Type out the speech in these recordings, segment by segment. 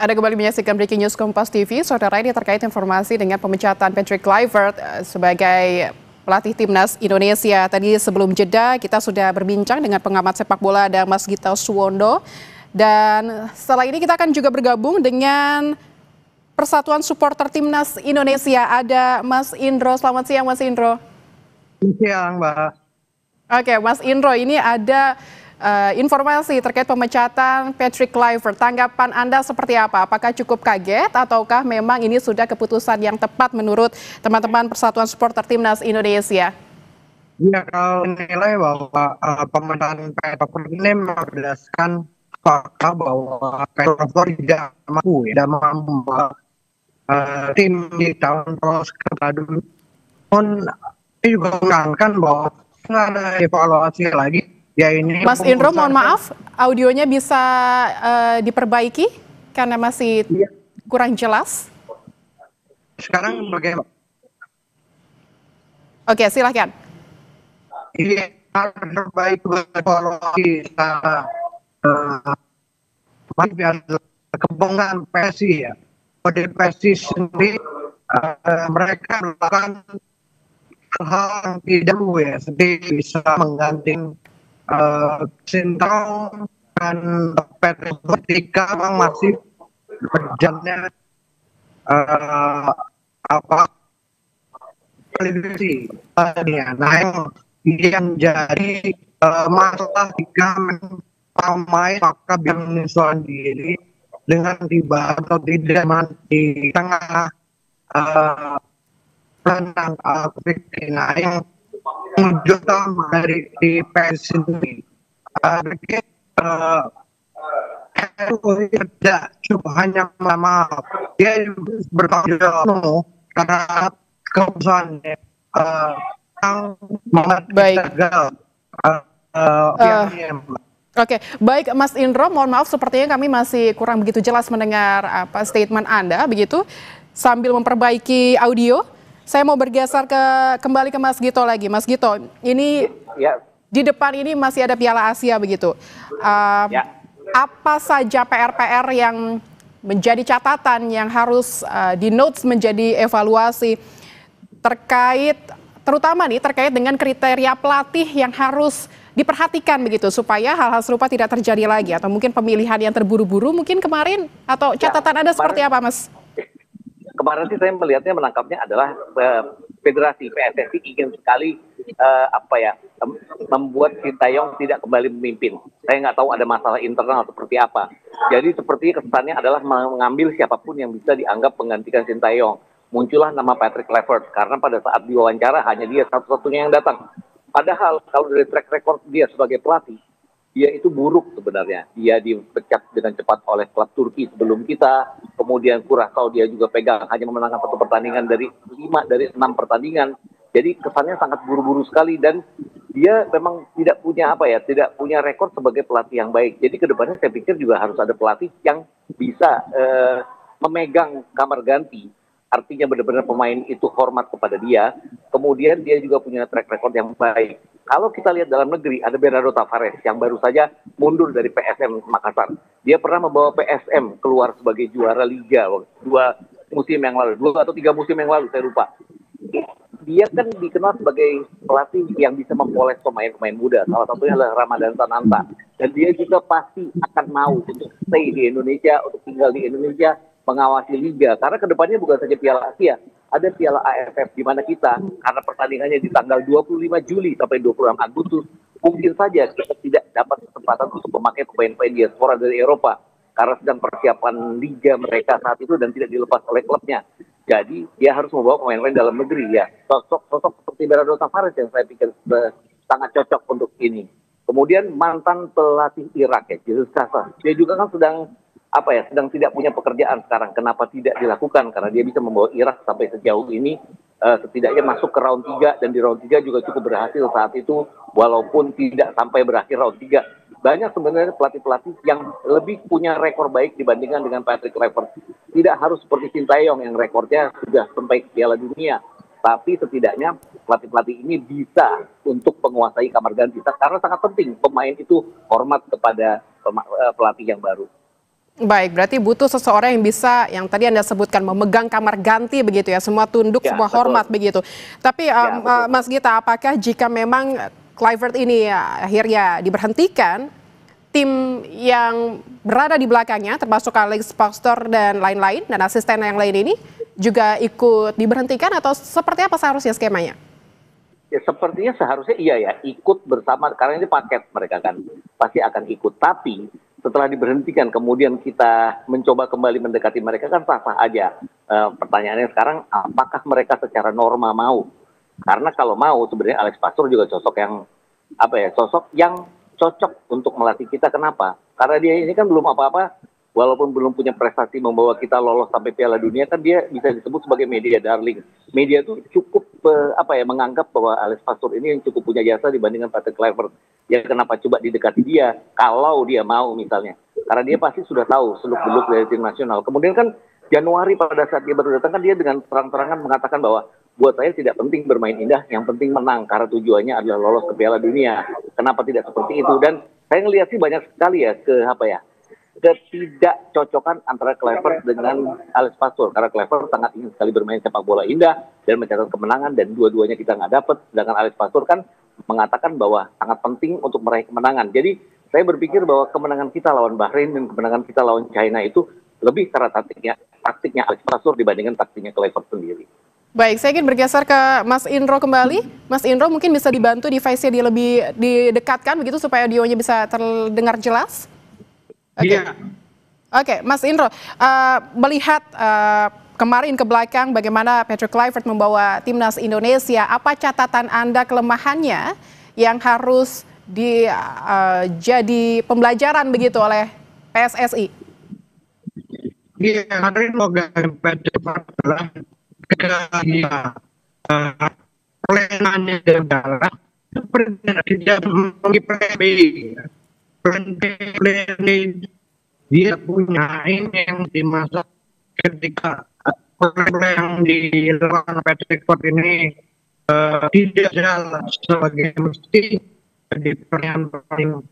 Ada kembali menyaksikan Breaking News Kompas TV. Saudara, ini terkait informasi dengan pemecatan Patrick Kluivert sebagai pelatih timnas Indonesia. Tadi sebelum jeda kita sudah berbincang dengan pengamat sepak bola ada Mas Gita Suwondo. Dan setelah ini kita akan juga bergabung dengan Persatuan Supporter Timnas Indonesia. Ada Mas Indro. Selamat siang Mas Indro. Selamat siang Mbak. Oke Mas Indro, ini ada informasi terkait pemecatan Patrick Kluivert. Tanggapan Anda seperti apa? Apakah cukup kaget ataukah memang ini sudah keputusan yang tepat menurut teman-teman Persatuan Supporter Timnas Indonesia? Ya, kalau nilai bahwa pemecatan Kluivert ini berdasarkan fakta bahwa Kluivert tidak mampu tim di tahun terus kedua. Pun ini juga menerangkan bahwa nggak ada evaluasi lagi. Ya ini Mas Indro, mohon maaf, audionya bisa diperbaiki karena masih kurang jelas. Sekarang bagaimana? Oke, silakan. Ini terbaik evaluasi secara kebanggaan PSI ya. Pada PSI sendiri mereka melakukan hal yang tidak ya, seperti bisa mengganti Sintayong dan Patrick ketika memang masih berjalannya kualifikasi. Nah yang jadi masalah jika pemain maka biar menyesuaikan diri dengan tiba atau tidak di tengah tentang Afrika yang utama dari di PS sendiri. Tidak cukup hanya maaf dia bertanggung jawab karena keputusannya baik. Oke, baik Mas Indro, mohon maaf sepertinya kami masih kurang begitu jelas mendengar statement Anda begitu. Sambil memperbaiki audio, saya mau bergeser kembali ke Mas Gito lagi. Mas Gito, ini di depan ini masih ada Piala Asia begitu. Apa saja PR-PR yang menjadi catatan yang harus di notes menjadi evaluasi terutama terkait dengan kriteria pelatih yang harus diperhatikan begitu supaya hal-hal serupa tidak terjadi lagi, atau mungkin pemilihan yang terburu-buru mungkin kemarin, atau catatan Anda seperti apa Mas? Kemarin sih saya melihatnya menangkapnya adalah Federasi PSSI ingin sekali membuat Sintayong tidak kembali memimpin. Saya nggak tahu ada masalah internal seperti apa. Jadi sepertinya kesannya adalah mengambil siapapun yang bisa dianggap menggantikan Sintayong. Muncullah nama Patrick Kluivert karena pada saat diwawancara hanya dia satu-satunya yang datang. Padahal kalau dari track record dia sebagai pelatih, dia itu buruk sebenarnya. Dia dipecat dengan cepat oleh klub Turki sebelum kita. Kemudian Curaçao dia juga pegang, hanya memenangkan 1 pertandingan dari 5 dari 6 pertandingan. Jadi kesannya sangat buru-buru sekali dan dia memang tidak punya rekor sebagai pelatih yang baik. Jadi kedepannya saya pikir juga harus ada pelatih yang bisa memegang kamar ganti. Artinya benar-benar pemain itu hormat kepada dia. Kemudian dia juga punya track record yang baik. Kalau kita lihat dalam negeri, ada Bernardo Tavares yang baru saja mundur dari PSM Makassar. Dia pernah membawa PSM keluar sebagai juara Liga 2 musim yang lalu, 2 atau 3 musim yang lalu, saya lupa. Dia kan dikenal sebagai pelatih yang bisa mempoles pemain-pemain muda. Salah satunya adalah Ramadan Sananta. Dan dia juga pasti akan mau untuk stay di Indonesia, untuk tinggal di Indonesia, mengawasi Liga. Karena kedepannya bukan saja Piala Asia, ada Piala AFF di mana kita, karena pertandingannya di tanggal 25 Juli sampai 26 Agustus, mungkin saja kita tidak dapat kesempatan untuk memakai pemain-pemain diaspora dari Eropa karena sedang persiapan liga mereka saat itu dan tidak dilepas oleh klubnya. Jadi dia harus membawa pemain-pemain dalam negeri ya. Sosok seperti Bernardo Tavares yang saya pikir sangat cocok untuk ini. Kemudian mantan pelatih Irak ya, Jesus Kassa. Dia juga kan sedang tidak punya pekerjaan sekarang. Kenapa tidak dilakukan? Karena dia bisa membawa Irak sampai sejauh ini, setidaknya masuk ke round 3, dan di round 3 juga cukup berhasil saat itu, walaupun tidak sampai berakhir round 3. Banyak sebenarnya pelatih-pelatih yang lebih punya rekor baik dibandingkan dengan Patrick Kluivert. Tidak harus seperti Sintayong yang rekornya sudah sampai Piala Dunia. Tapi setidaknya pelatih-pelatih ini bisa untuk menguasai kamar ganti. Karena sangat penting pemain itu hormat kepada pelatih yang baru. Baik, berarti butuh seseorang yang bisa, yang tadi Anda sebutkan, memegang kamar ganti begitu ya, semua tunduk, Ya, semua betul. hormat begitu. Tapi Ya, betul. Mas Gita, apakah jika memang Kluivert ini akhirnya diberhentikan, tim yang berada di belakangnya, termasuk Alex Pastoor dan lain-lain, dan asisten yang lain ini, juga ikut diberhentikan atau seperti apa seharusnya skemanya? Ya, sepertinya seharusnya iya ya, ikut bersama, karena ini paket mereka kan, pasti akan ikut. Tapi setelah diberhentikan, kemudian kita mencoba kembali mendekati mereka kan sah-sah aja. Pertanyaannya sekarang, apakah mereka secara norma mau? Karena kalau mau, sebenarnya Alex Pastoor juga sosok yang, sosok yang cocok untuk melatih kita. Kenapa? Karena dia ini kan belum apa-apa, walaupun belum punya prestasi membawa kita lolos sampai Piala Dunia, kan dia bisa disebut sebagai media darling. Media itu cukup menganggap bahwa Alex Pastoor ini yang cukup punya jasa dibandingkan Patrick Kluivert. Ya kenapa coba didekati dia kalau dia mau misalnya. Karena dia pasti sudah tahu seluk-beluk dari tim nasional. Kemudian kan Januari pada saat dia baru datang kan dia dengan terang-terangan mengatakan bahwa buat saya tidak penting bermain indah, yang penting menang karena tujuannya adalah lolos ke Piala Dunia. Kenapa tidak seperti itu? Dan saya ngelihat sih banyak sekali ya ketidakcocokan antara Kluivert dengan Alex Pastoor, karena Kluivert sangat ingin sekali bermain sepak bola indah dan mencatat kemenangan, dan dua-duanya kita nggak dapat. Sedangkan Alex Pastoor kan mengatakan bahwa sangat penting untuk meraih kemenangan. Jadi saya berpikir bahwa kemenangan kita lawan Bahrain dan kemenangan kita lawan China itu lebih karena taktiknya Alex Pastoor dibandingkan taktiknya Kluivert sendiri. Baik, saya ingin bergeser ke Mas Indro kembali. Mas Indro mungkin bisa dibantu device-nya lebih didekatkan begitu supaya audionya bisa terdengar jelas. Oke. Iya. Oke, Mas Indro, melihat kemarin ke belakang bagaimana Patrick Kluivert membawa timnas Indonesia, apa catatan Anda kelemahannya yang harus jadi pembelajaran begitu oleh PSSI? Iya, kemarin Logan Patrick adalah ketika plannya adalah tidak memiliki plan B. Plan B dia punya ini yang dimasak ketika plan yang dilakukan Patrick Ford ini tidak jalan sebagai mesti di pertanyaan paling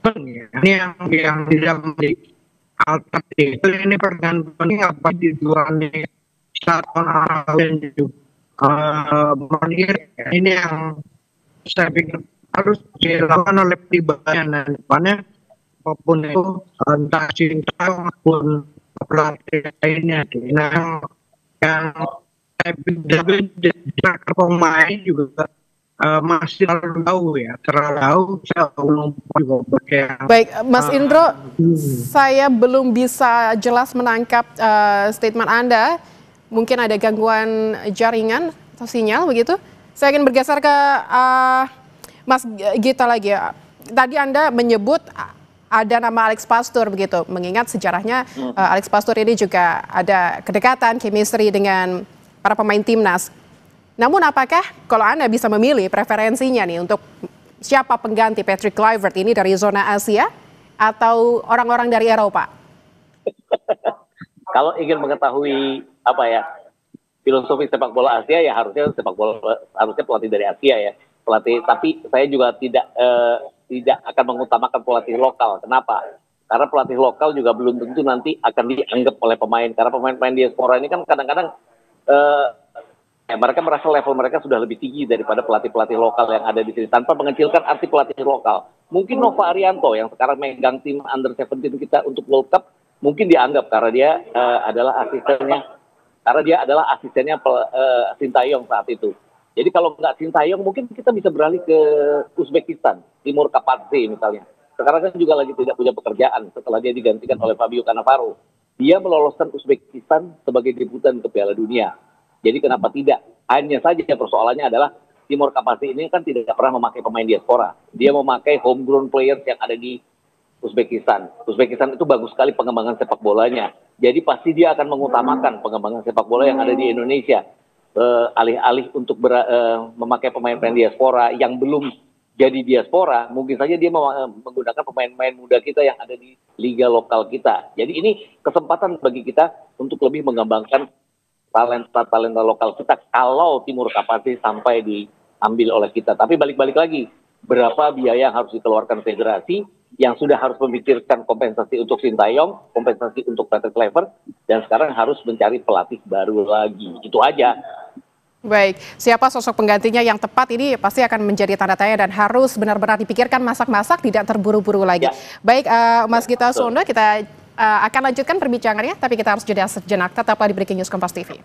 penting ya. Ini yang tidak menjadi alternatif. Ini pertanyaan penting apa dijual di saat dan ini yang saya pikir harus dilakukan oleh pribadi dan depannya apapun itu entah cinta maupun pelatih lainnya. Nah, yang saya pikir pemain juga masih terlalu jauh ya, terlalu jauh juga pakai. Baik, Mas Indro, saya belum bisa jelas menangkap statement Anda. Mungkin ada gangguan jaringan atau sinyal begitu. Saya ingin bergeser ke Mas Gita lagi ya. Tadi Anda menyebut ada nama Alex Pastoor begitu, mengingat sejarahnya Alex Pastoor ini juga ada kedekatan, chemistry dengan para pemain timnas. Namun apakah kalau Anda bisa memilih preferensinya nih untuk siapa pengganti Patrick Kluivert ini dari zona Asia atau orang-orang dari Eropa? Kalau ingin mengetahui filosofi sepak bola Asia ya harusnya pelatih dari Asia ya, tapi saya juga tidak akan mengutamakan pelatih lokal. Kenapa? Karena pelatih lokal juga belum tentu nanti akan dianggap oleh pemain, karena pemain-pemain diaspora ini kan kadang-kadang mereka merasa level mereka sudah lebih tinggi daripada pelatih-pelatih lokal yang ada di sini, tanpa mengecilkan arti pelatih lokal. Mungkin Nova Arianto yang sekarang megang tim under 17 kita untuk World Cup mungkin dianggap karena dia adalah asistennya Sintayong saat itu. Jadi kalau nggak Sintayong mungkin kita bisa beralih ke Uzbekistan, Timur Kapadze misalnya. Sekarang kan juga lagi tidak punya pekerjaan setelah dia digantikan oleh Fabio Cannavaro. Dia meloloskan Uzbekistan sebagai debutan ke Piala Dunia. Jadi kenapa tidak? Hanya saja persoalannya adalah Timur Kapadze ini kan tidak pernah memakai pemain diaspora. Dia memakai homegrown players yang ada di Uzbekistan. Uzbekistan itu bagus sekali pengembangan sepak bolanya. Jadi pasti dia akan mengutamakan pengembangan sepak bola yang ada di Indonesia. Alih-alih untuk memakai pemain-pemain diaspora yang belum jadi diaspora, mungkin saja dia menggunakan pemain-pemain muda kita yang ada di liga lokal kita. Jadi ini kesempatan bagi kita untuk lebih mengembangkan talenta lokal kita kalau Timur Kapadze sampai diambil oleh kita. Tapi balik-balik lagi, berapa biaya yang harus dikeluarkan federasi yang sudah harus memikirkan kompensasi untuk Sintayong, kompensasi untuk Patrick Kluivert, dan sekarang harus mencari pelatih baru lagi. Itu aja. Baik, siapa sosok penggantinya yang tepat ini pasti akan menjadi tanda tanya dan harus benar-benar dipikirkan masak-masak, tidak terburu-buru lagi. Ya. Baik, Mas Gita Sonda, kita akan lanjutkan perbincangannya, tapi kita harus jeda sejenak. Tetaplah di Breaking News Kompas TV.